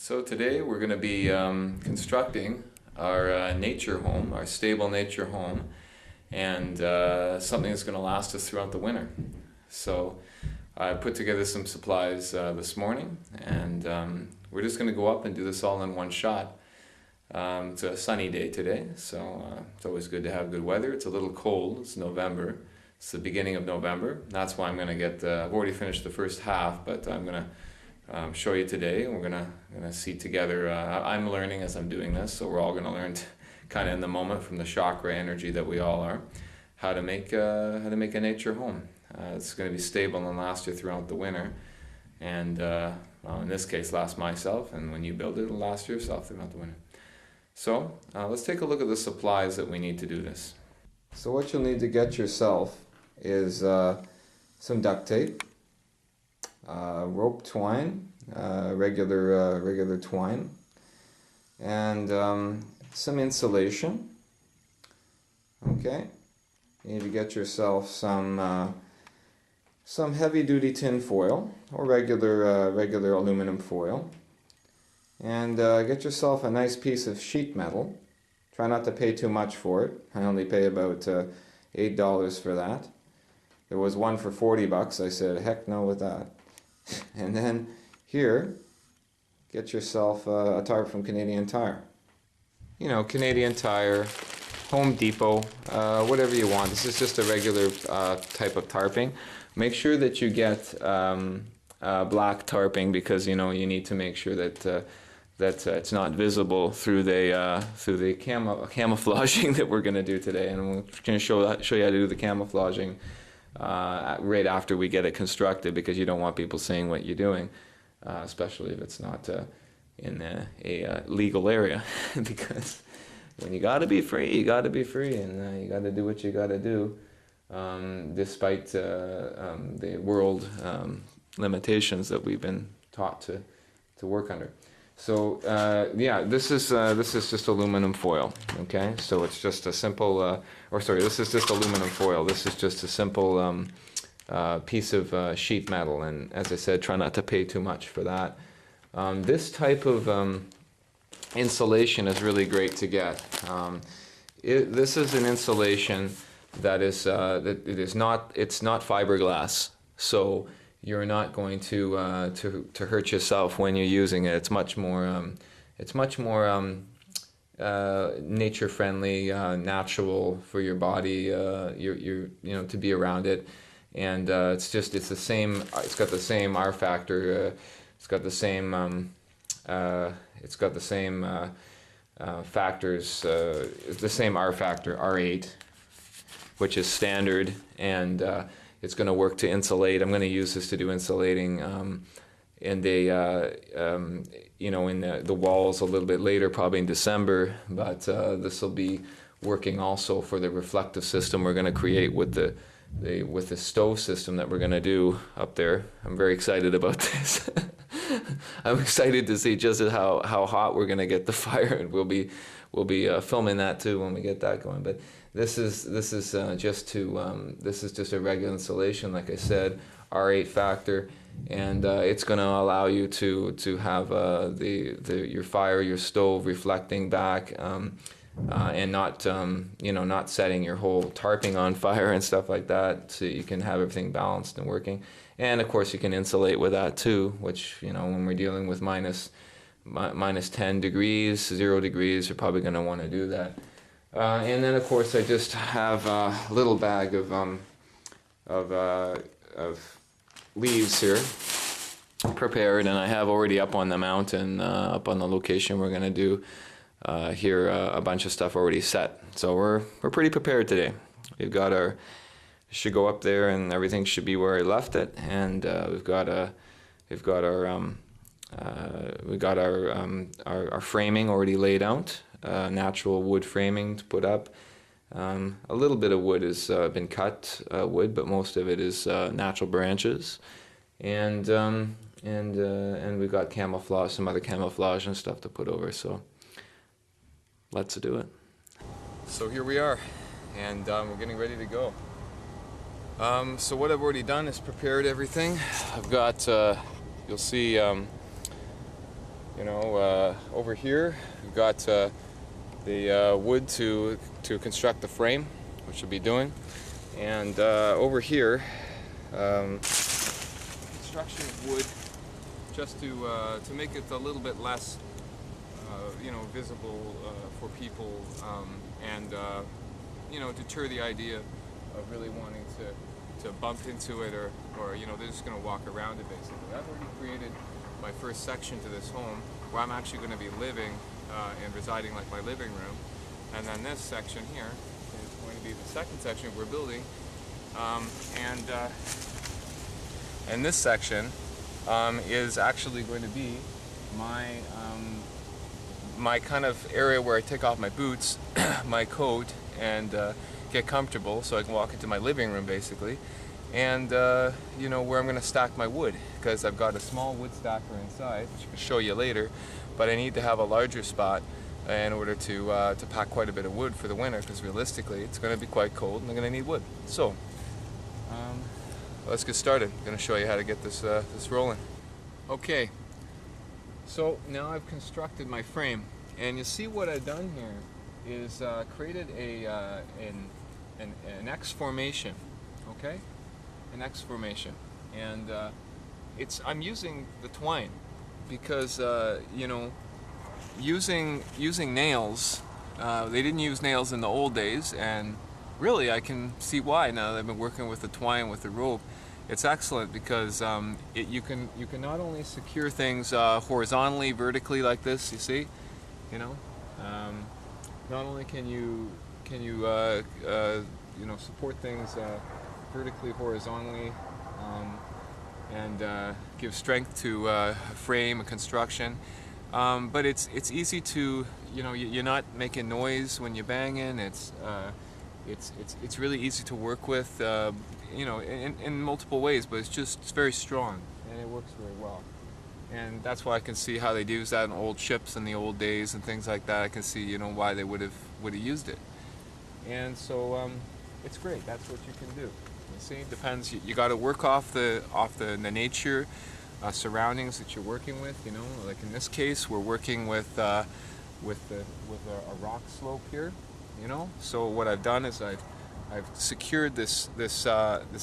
So today we're going to be constructing our nature home, our stable nature home, and something that's going to last us throughout the winter. So I put together some supplies this morning, and we're just going to go up and do this all in one shot. It's a sunny day today, so it's always good to have good weather. It's a little cold. It's November. It's the beginning of November. That's why I'm going to get, I've already finished the first half, but I'm going to show you today, and we're gonna see together. I'm learning as I'm doing this, so we're all gonna learn kind of in the moment from the chakra energy that we all are, how to make a nature home. It's going to be stable and last you throughout the winter, and well, in this case, last myself. And when you build it, it'll last yourself throughout the winter. So let's take a look at the supplies that we need to do this. So what you'll need to get yourself is some duct tape. Rope twine, regular twine, and some insulation. Okay, you need to get yourself some heavy-duty tin foil or regular aluminum foil, and get yourself a nice piece of sheet metal. Try not to pay too much for it. I only pay about $8 for that. There was one for $40. I said, heck no with that. And then here, get yourself a tarp from Canadian Tire. You know, Canadian Tire, Home Depot, whatever you want. This is just a regular type of tarping. Make sure that you get black tarping, because you know you need to make sure that it's not visible through the camouflaging that we're going to do today. And we're going to show you how to do the camouflaging right after we get it constructed, because you don't want people seeing what you're doing, especially if it's not in a legal area. Because when you got to be free, you got to be free, and you got to do what you got to do, despite the world limitations that we've been taught to work under. So yeah, this is just aluminum foil. Okay, so it's just a simple, this is just aluminum foil. This is just a simple piece of sheet metal, and as I said, try not to pay too much for that. This type of insulation is really great to get. This is an insulation that is it's not fiberglass, so you're not going to hurt yourself when you're using it. It's much more nature friendly, natural for your body. You know, to be around it, and it's the same. It's got the same R factor. It's got the same factors. It's the same R factor, R8, which is standard, and it's going to work to insulate. I'm going to use this to do insulating in the walls a little bit later, probably in December. But this will be working also for the reflective system we're going to create with the stove system that we're going to do up there. I'm very excited about this. I'm excited to see just how hot we're going to get the fire, and we'll be filming that too when we get that going. But this is just a regular insulation, like I said, R8 factor, and it's going to allow you to have your fire, your stove reflecting back, and not not setting your whole tarping on fire and stuff like that. So you can have everything balanced and working, and of course you can insulate with that too. Which when we're dealing with minus 10 degrees, 0 degrees, you're probably going to want to do that. And then of course I just have a little bag of leaves here prepared, and I have already up on the mountain, up on the location we're going to do here, a bunch of stuff already set. So we're pretty prepared today. We've got should go up there, and everything should be where I left it, and we've got our framing already laid out, natural wood framing to put up. A little bit of wood has been cut wood, but most of it is natural branches, and we've got camouflage, some other camouflage and stuff to put over. So let's do it. So here we are, and we're getting ready to go. So what I've already done is prepared everything. I've got, you'll see You know, over here we've got the wood to construct the frame, which we'll be doing, and over here construction of wood just to make it a little bit less you know, visible for people, and you know, deter the idea of really wanting to bump into it, or you know, they're just going to walk around it basically. I've already created my first section to this home where I'm actually going to be living and residing, like my living room, and then this section here is going to be the second section we're building, and this section is actually going to be my kind of area where I take off my boots, my coat, and get comfortable so I can walk into my living room basically, and you know, where I'm going to stack my wood, because I've got a small wood stacker inside, which I can show you later, but I need to have a larger spot in order to pack quite a bit of wood for the winter, because realistically it's going to be quite cold and I'm going to need wood. So let's get started. I'm going to show you how to get this rolling. Okay, so now I've constructed my frame, and you see what I've done here is created an X formation. Okay, an X formation, and I'm using the twine because you know, using nails. They didn't use nails in the old days, and really I can see why now that I've been working with the twine with the rope. It's excellent because you can not only secure things horizontally, vertically like this. You see, you know, not only can you you know, support things vertically, horizontally, and give strength to a frame, a construction. But it's easy to, you know, you're not making noise when you're banging. It's really easy to work with, you know, in multiple ways, but it's very strong and it works very well. And that's why I can see how they'd use that in old ships in the old days and things like that. I can see, you know, why they would have used it. And so it's great. That's what you can do. You see, it depends. You got to work off the nature surroundings that you're working with. You know, like in this case, we're working with a rock slope here. You know, so what I've done is I've secured this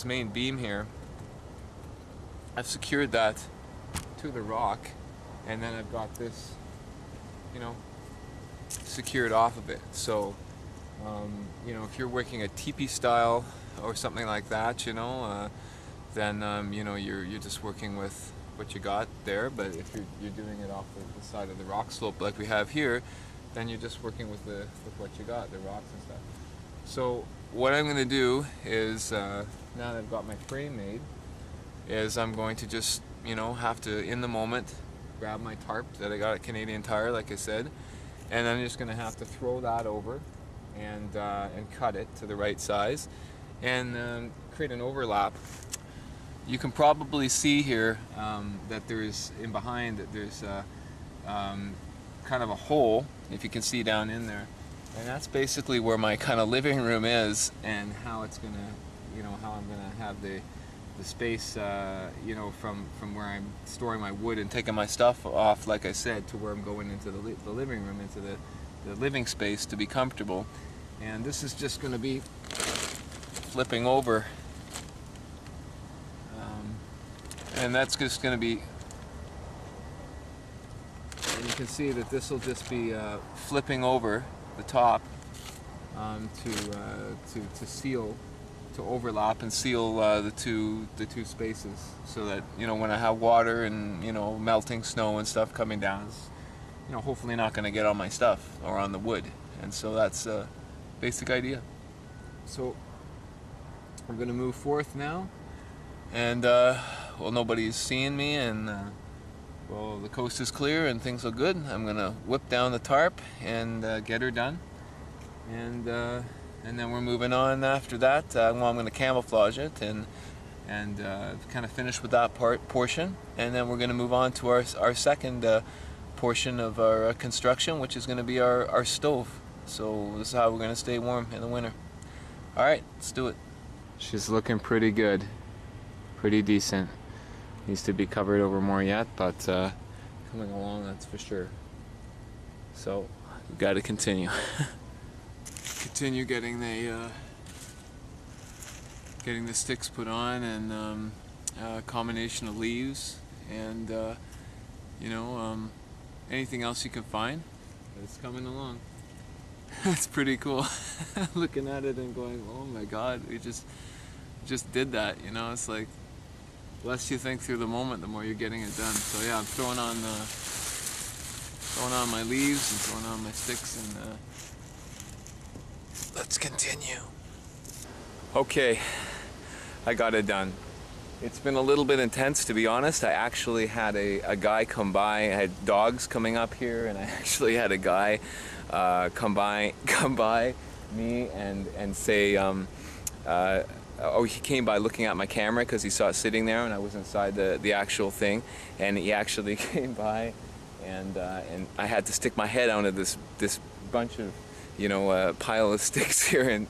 main beam here. I've secured that to the rock, and then I've got this, you know, secured off of it. So you know, if you're working a teepee style or something like that, you know, then you know, you're just working with what you got there. But if you're doing it off the side of the rock slope like we have here, then you're just working with what you got, the rocks and stuff. So what I'm going to do is, now that I've got my frame made, is I'm going to just, you know, have to, in the moment, grab my tarp that I got at Canadian Tire, like I said, and I'm just going to have to throw that over and cut it to the right size, and create an overlap. You can probably see here that there's, in behind, that there's kind of a hole, if you can see down in there, and that's basically where my kind of living room is, and how it's gonna, you know, how I'm gonna have the space, you know, from where I'm storing my wood and taking my stuff off, like I said, to where I'm going into the living room, into the living space to be comfortable. And this is just going to be flipping over, and that's just going to be, and you can see that this will just be flipping over the top to seal, to overlap and seal the two spaces, so that, you know, when I have water and, you know, melting snow and stuff coming down, it's, you know, hopefully not going to get on my stuff or on the wood. And so that's a basic idea. So I'm going to move forth now, and well, nobody's seeing me, and well, the coast is clear and things look good. I'm going to whip down the tarp and get her done, and then we're moving on after that. Well, I'm going to camouflage it and kind of finish with that portion, and then we're going to move on to our second portion of our construction, which is going to be our stove. So this is how we're going to stay warm in the winter. Alright, let's do it. She's looking pretty good, pretty decent. Needs to be covered over more yet, but coming along, that's for sure. So we've got to continue. Continue getting the sticks put on, and a combination of leaves and anything else you can find. It's coming along. It's pretty cool. Looking at it and going, oh my God, we just did that. It's like, the less you think through the moment, the more you're getting it done. So yeah, I'm throwing on my leaves and throwing on my sticks, and let's continue. Okay, I got it done. It's been a little bit intense, to be honest. I actually had a guy come by. I had dogs coming up here, and I actually had a guy come by me and say, he came by looking at my camera because he saw it sitting there and I was inside the actual thing, and he actually came by, and I had to stick my head out of this bunch of pile of sticks here and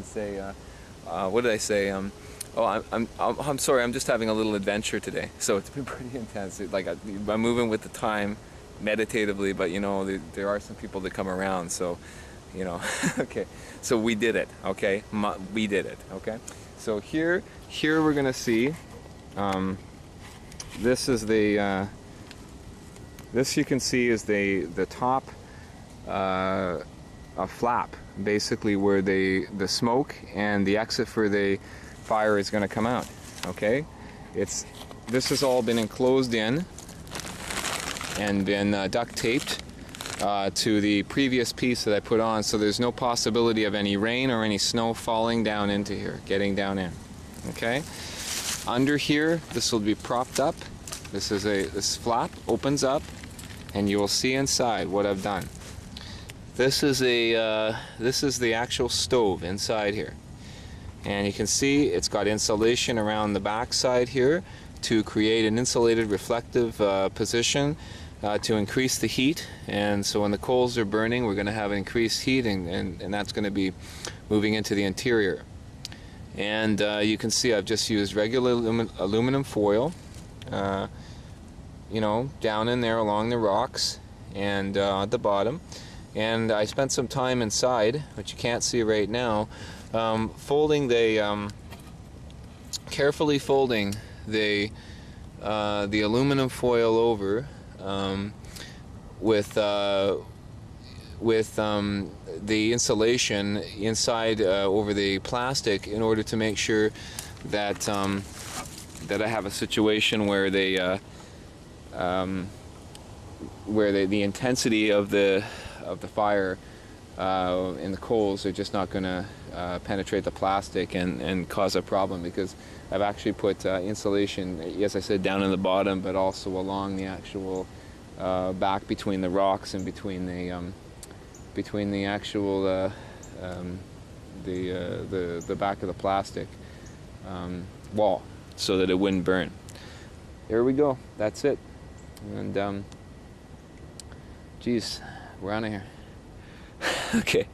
say, what did I say? I'm sorry, I'm just having a little adventure today. So it's been pretty intense. I'm moving with the time, meditatively, but there are some people that come around, so okay, so we did it. Okay, we did it. Okay, so here we're gonna see, this is this you can see is the top a flap, basically, where the smoke and the exit for the fire is going to come out. Okay, this has all been enclosed in and been duct taped to the previous piece that I put on, so there's no possibility of any rain or any snow falling down into here, getting down in. Okay, under here this will be propped up. This flap opens up, and you will see inside what I've done. This is the actual stove inside here, and you can see it's got insulation around the back side here to create an insulated reflective position to increase the heat. And so when the coals are burning, we're going to have increased heat, and that's going to be moving into the interior. And you can see I've just used regular aluminum foil, down in there along the rocks and at the bottom. And I spent some time inside, which you can't see right now, carefully folding the aluminum foil over with the insulation inside over the plastic, in order to make sure that that I have a situation where the intensity of the fire and the coals are just not going to penetrate the plastic and cause a problem, because I've actually put insulation, as I said, down in the bottom, but also along the actual back between the rocks and between the actual the back of the plastic wall, so that it wouldn't burn. There we go. That's it. And geez, we're out of here. Okay.